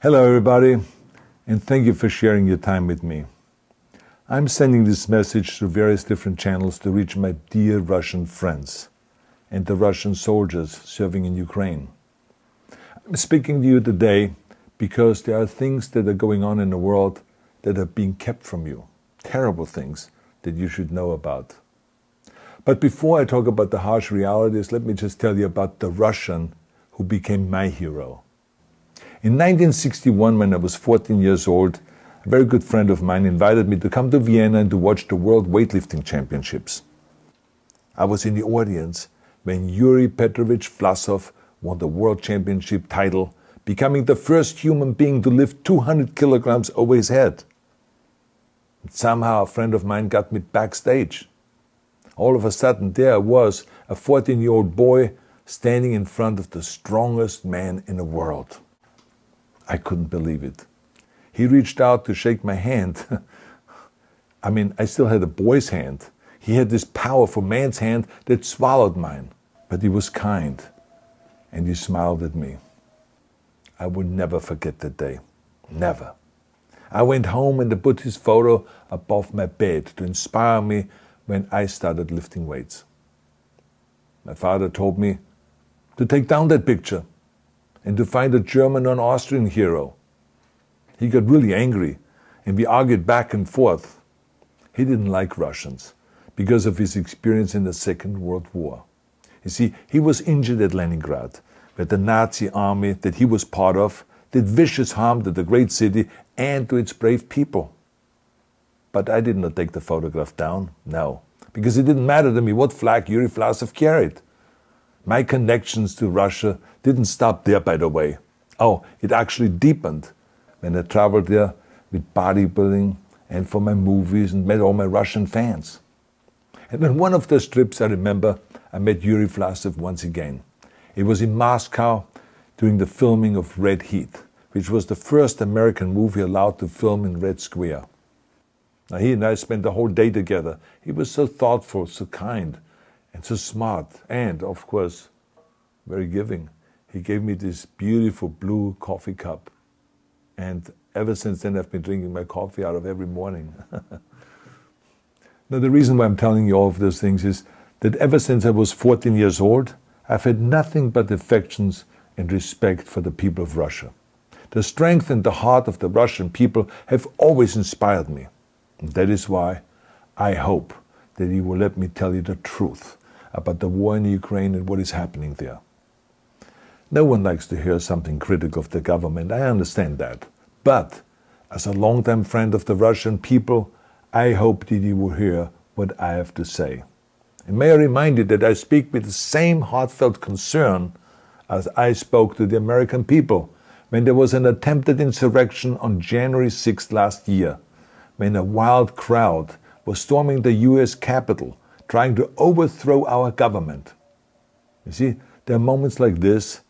Hello everybody, and thank you for sharing your time with me. I'm sending this message through various different channels to reach my dear Russian friends and the Russian soldiers serving in Ukraine. I'm speaking to you today because there are things that are going on in the world that are being kept from you, terrible things that you should know about. But before I talk about the harsh realities, let me just tell you about the Russian who became my hero. In 1961, when I was 14 years old, a very good friend of mine invited me to come to Vienna and to watch the World Weightlifting Championships. I was in the audience when Yuri Petrovich Vlasov won the World Championship title, becoming the first human being to lift 200 kilograms over his head. And somehow a friend of mine got me backstage. All of a sudden there I was, a 14-year-old boy, standing in front of the strongest man in the world. I couldn't believe it. He reached out to shake my hand. I still had a boy's hand. He had this powerful man's hand that swallowed mine. But he was kind, and he smiled at me. I will never forget that day. Never. I went home and I put his photo above my bed to inspire me when I started lifting weights. My father told me to take down that picture and to find a German or an Austrian hero. He got really angry, and we argued back and forth. He didn't like Russians because of his experience in the Second World War. You see, he was injured at Leningrad, where the Nazi army that he was part of did vicious harm to the great city and to its brave people. But I did not take the photograph down, no, because it didn't matter to me what flag Yuri Vlasov carried. My connections to Russia didn't stop there, by the way. Oh, it actually deepened when I traveled there with bodybuilding and for my movies and met all my Russian fans. And on one of those trips, I remember, I met Yuri Vlasov once again. It was in Moscow during the filming of Red Heat, which was the first American movie allowed to film in Red Square. Now, he and I spent the whole day together. He was so thoughtful, so kind, and so smart, and, of course, very giving. He gave me this beautiful blue coffee cup. And ever since then, I've been drinking my coffee out of every morning. Now, the reason why I'm telling you all of those things is that ever since I was 14 years old, I've had nothing but affections and respect for the people of Russia. The strength and the heart of the Russian people have always inspired me. And that is why I hope that you will let me tell you the truth about the war in Ukraine and what is happening there. No one likes to hear something critical of the government, I understand that. But as a longtime friend of the Russian people, I hope that you will hear what I have to say. And may I remind you that I speak with the same heartfelt concern as I spoke to the American people when there was an attempted insurrection on January 6th last year, when a wild crowd was storming the US Capitol, trying to overthrow our government. You see, there are moments like this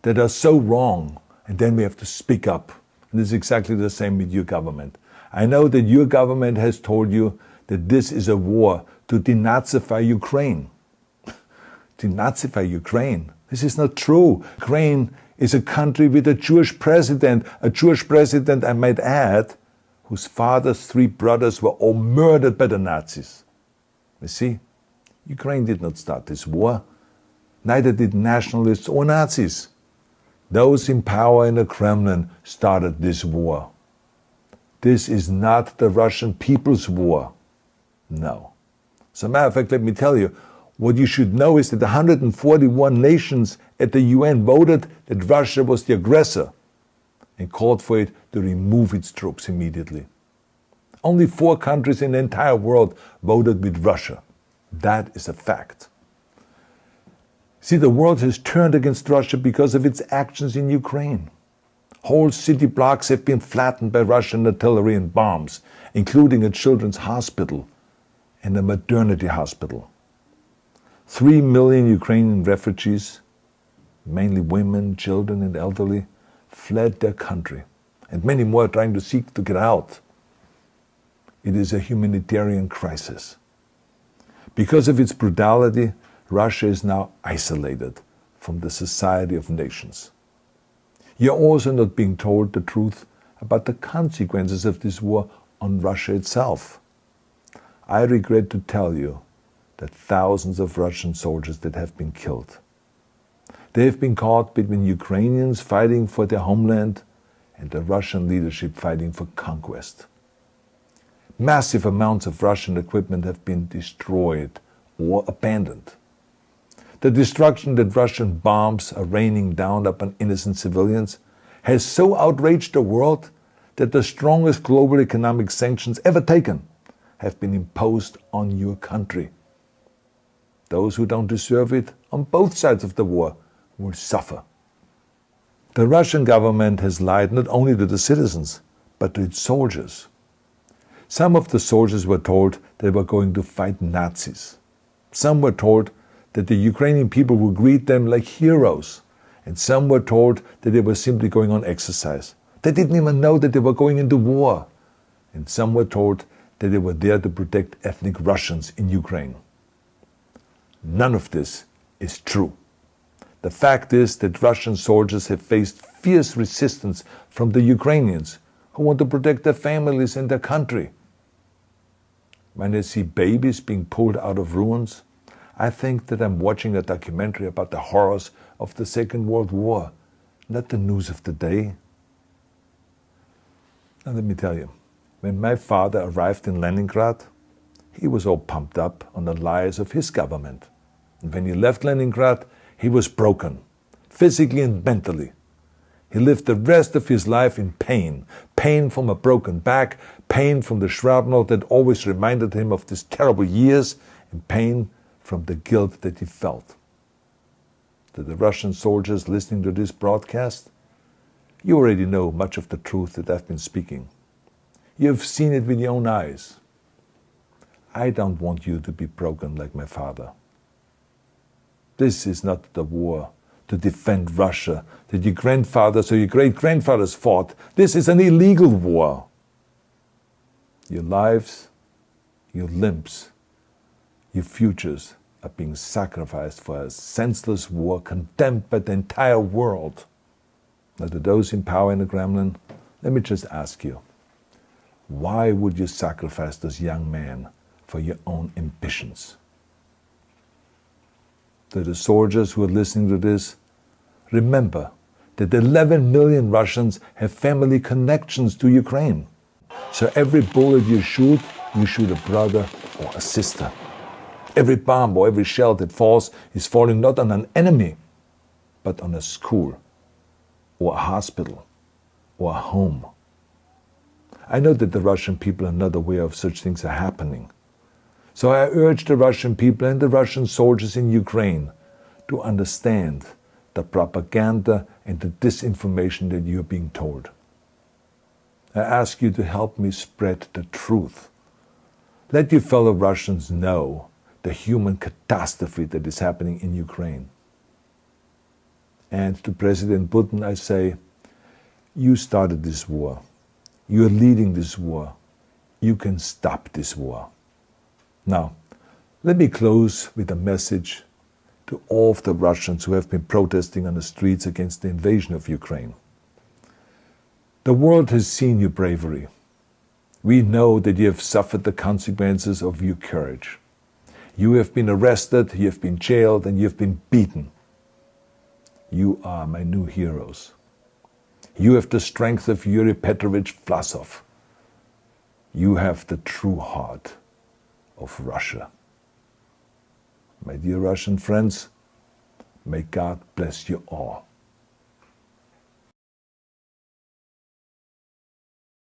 that are so wrong, and then we have to speak up. And it's exactly the same with your government. I know that your government has told you that this is a war to denazify Ukraine. Denazify Ukraine? This is not true. Ukraine is a country with a Jewish president, I might add, whose father's 3 brothers were all murdered by the Nazis. You see, Ukraine did not start this war. Neither did nationalists or Nazis. Those in power in the Kremlin started this war. This is not the Russian people's war. No. As a matter of fact, let me tell you, what you should know is that 141 nations at the UN voted that Russia was the aggressor and called for it to remove its troops immediately. Only 4 countries in the entire world voted with Russia. That is a fact. See, the world has turned against Russia because of its actions in Ukraine. Whole city blocks have been flattened by Russian artillery and bombs, including a children's hospital and a maternity hospital. 3 million Ukrainian refugees, mainly women, children, and elderly, fled their country, and many more are trying to seek to get out. It is a humanitarian crisis. Because of its brutality, Russia is now isolated from the society of nations. You're also not being told the truth about the consequences of this war on Russia itself. I regret to tell you that thousands of Russian soldiers that have been killed. They have been caught between Ukrainians fighting for their homeland and the Russian leadership fighting for conquest. Massive amounts of Russian equipment have been destroyed or abandoned. The destruction that Russian bombs are raining down upon innocent civilians has so outraged the world that the strongest global economic sanctions ever taken have been imposed on your country. Those who don't deserve it on both sides of the war will suffer. The Russian government has lied not only to the citizens, but to its soldiers. Some of the soldiers were told they were going to fight Nazis. Some were told that the Ukrainian people would greet them like heroes, and some were told that they were simply going on exercise. They didn't even know that they were going into war. And some were told that they were there to protect ethnic Russians in Ukraine. None of this is true. The fact is that Russian soldiers have faced fierce resistance from the Ukrainians who want to protect their families and their country. When I see babies being pulled out of ruins, I think that I'm watching a documentary about the horrors of the Second World War, not the news of the day. Now let me tell you, when my father arrived in Leningrad, he was all pumped up on the lies of his government. And when he left Leningrad, he was broken, physically and mentally. He lived the rest of his life in pain. Pain from a broken back, pain from the shrapnel that always reminded him of these terrible years, and pain from the guilt that he felt. To the Russian soldiers listening to this broadcast, you already know much of the truth that I've been speaking. You have seen it with your own eyes. I don't want you to be broken like my father. This is not the war to defend Russia that your grandfathers or your great-grandfathers fought. This is an illegal war. Your lives, your limbs, your futures are being sacrificed for a senseless war condemned by the entire world. Now, to those in power in the Kremlin, let me just ask you, why would you sacrifice those young men for your own ambitions? To the soldiers who are listening to this, remember that 11 million Russians have family connections to Ukraine. So every bullet you shoot a brother or a sister. Every bomb or every shell that falls is falling not on an enemy, but on a school, or a hospital, or a home. I know that the Russian people are not aware of such things are happening. So I urge the Russian people and the Russian soldiers in Ukraine to understand the propaganda and the disinformation that you are being told. I ask you to help me spread the truth. Let your fellow Russians know the human catastrophe that is happening in Ukraine. And to President Putin I say, you started this war. You are leading this war. You can stop this war. Now, let me close with a message to all of the Russians who have been protesting on the streets against the invasion of Ukraine. The world has seen your bravery. We know that you have suffered the consequences of your courage. You have been arrested, you have been jailed, and you have been beaten. You are my new heroes. You have the strength of Yuri Petrovich Vlasov. You have the true heart of Russia. My dear Russian friends, may God bless you all.